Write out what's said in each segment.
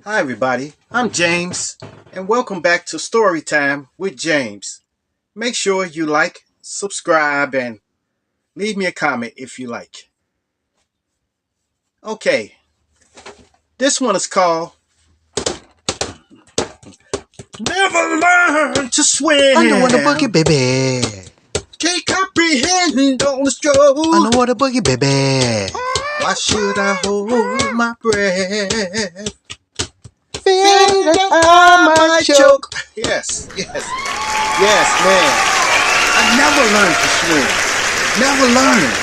Hi everybody, I'm James, and welcome back to Storytime with James. Make sure you like, subscribe, and leave me a comment if you like. Okay, this one is called Never Learn to Underwater boogie, Swim. baby. Can't comprehend on the stroke. Underwater boogie, baby. Why should I hold my breath? Feel Feeling that that I I might might choke. choke. Yes, man. I never learned to swim. Never learned.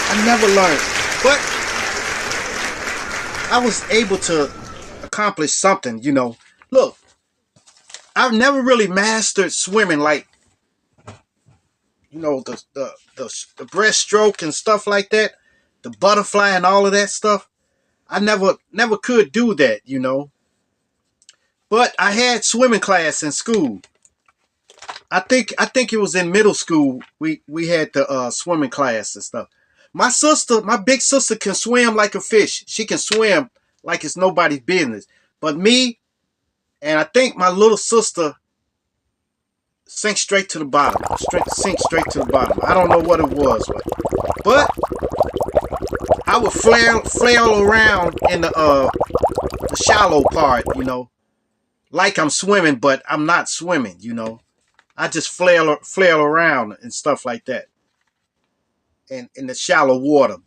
I never learned. But I was able to accomplish something. Look, I've never really mastered swimming like, the breaststroke and stuff like that, the butterfly and all of that stuff. I never could do that. But I had swimming class in school. I think it was in middle school. We had the swimming class and stuff. My big sister can swim like a fish. She can swim like it's nobody's business. But me and I think my little sister sink straight to the bottom. Sink straight to the bottom. I don't know what it was, but I would flail around in the shallow part, like I'm swimming, but I'm not swimming. I just flail around and stuff like that in the shallow water.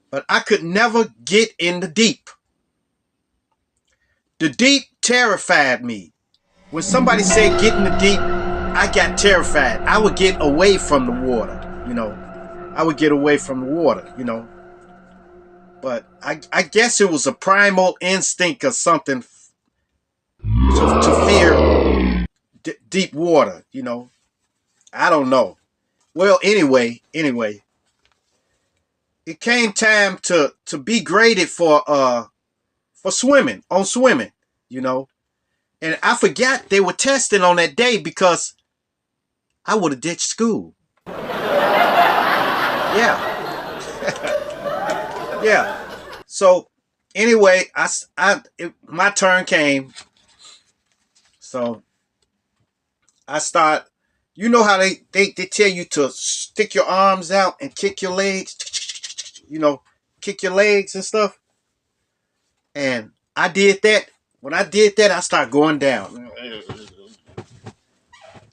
But I could never get in the deep. The deep terrified me. When somebody said get in the deep, I got terrified. I would get away from the water. I would get away from the water. But I guess it was a primal instinct or something to fear deep water. I don't know. Well, anyway, it came time to be graded for swimming. And I forgot they were testing on that day because I would have ditched school. Yeah, yeah. So anyway, my turn came. So I start. You know how they tell you to stick your arms out and kick your legs. Kick your legs and stuff. And I did that. When I did that, I started going down.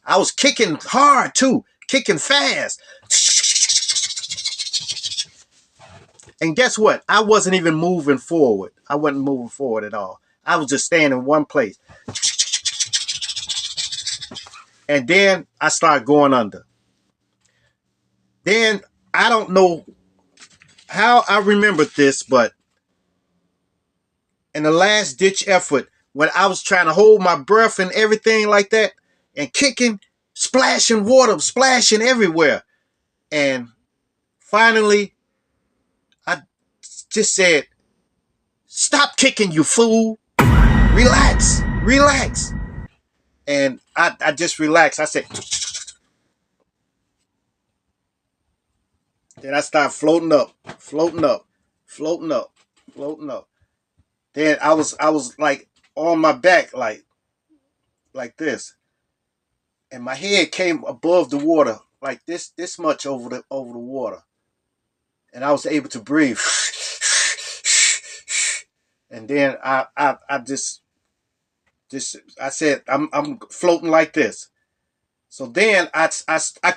I was kicking hard too, kicking fast. And guess what? I wasn't even moving forward. I wasn't moving forward at all. I was just staying in one place. And then I started going under. Then I don't know how I remembered this, but in the last ditch effort, when I was trying to hold my breath and everything like that, and kicking, splashing water, splashing everywhere. And finally, I just said, "Stop kicking, you fool. Relax, relax." And I just relaxed. I said, then I started floating up, floating up, floating up, floating up. Then I was like on my back, like this, and my head came above the water, like this much over the water, and I was able to breathe. And then I just I said I'm floating like this. So then I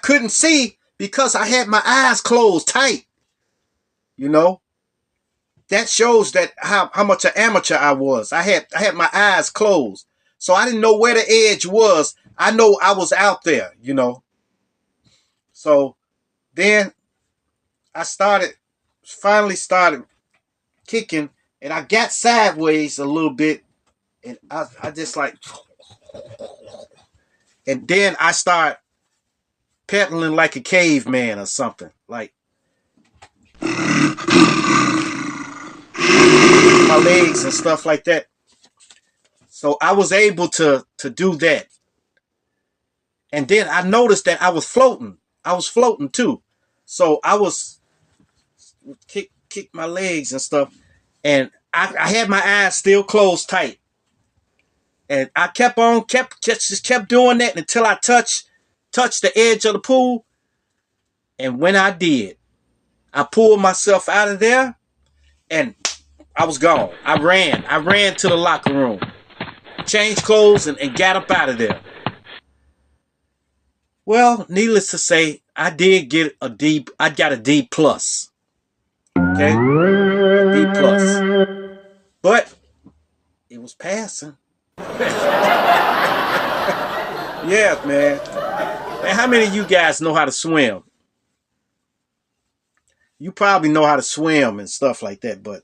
couldn't see because I had my eyes closed tight. You know that shows that how much an amateur I was. I had my eyes closed, so I didn't know where the edge was. I know I was out there. So then I finally started kicking, and I got sideways a little bit, and I just like, and then I start pedaling like a caveman or something, like my legs and stuff like that. So I was able to do that. And then I noticed that I was floating. I was floating too. So I was kick my legs and stuff. And I had my eyes still closed tight. And I kept just kept doing that until I touched the edge of the pool. And when I did, I pulled myself out of there and I was gone. I ran to the locker room, changed clothes and got up out of there. Well, needless to say, I did get a D. I got a D plus. Okay, a D plus. But it was passing. Yeah, man. Man, how many of you guys know how to swim? You probably know how to swim and stuff like that, but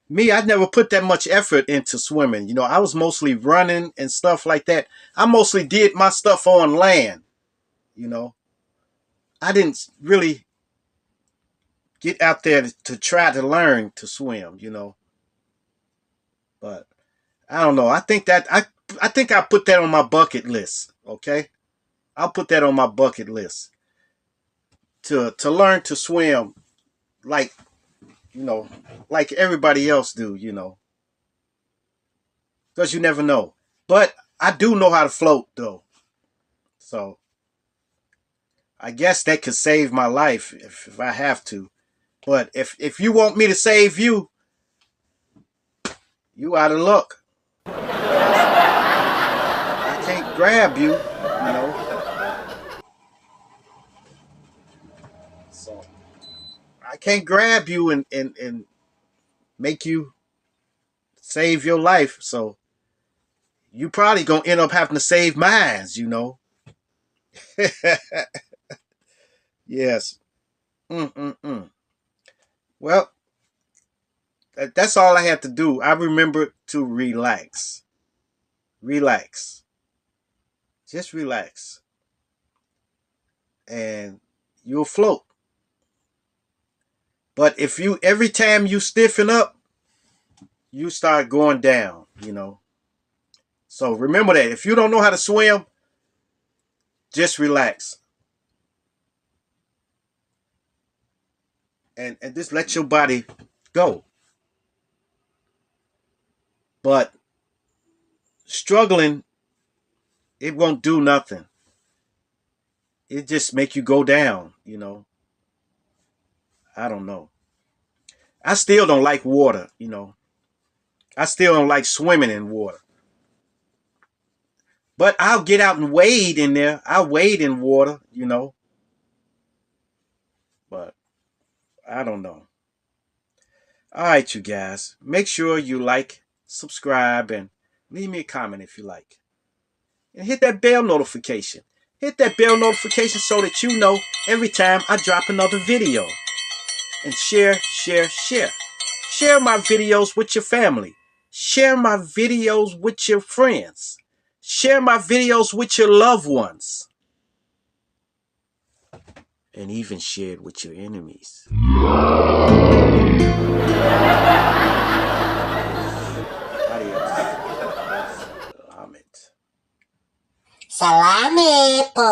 me, I never put that much effort into swimming. You know, I was mostly running and stuff like that. I mostly did my stuff on land, you know. I didn't really get out there to try to learn to swim, you know. But I don't know. I think I put that on my bucket list, okay? I'll put that on my bucket list to learn to swim like, you know, like everybody else do, you know. Because you never know. But I do know how to float though. So I guess that could save my life if I have to. But if you want me to save you, you out of luck. I can't grab you, you know. So I can't grab you and make you save your life. So you probably gonna end up having to save mine, you know. Yes. Mm-mm-mm. Well, that's all I had to do. I remember to relax. Relax. Just relax. And you'll float. But if you every time you stiffen up, you start going down, you know. So remember that. If you don't know how to swim, just relax. And just let your body go. But struggling, it won't do nothing. It just make you go down, you know. I don't know. I still don't like water, you know. I still don't like swimming in water. But I'll get out and wade in there. I'll wade in water, you know. But I don't know. All right, you guys. Make sure you like, subscribe, and leave me a comment if you like. And hit that bell notification. Hit that bell notification so that you know every time I drop another video. And share, share, share. Share my videos with your family. Share my videos with your friends. Share my videos with your loved ones. And even share it with your enemies. Adios. Salamat. Salamat po.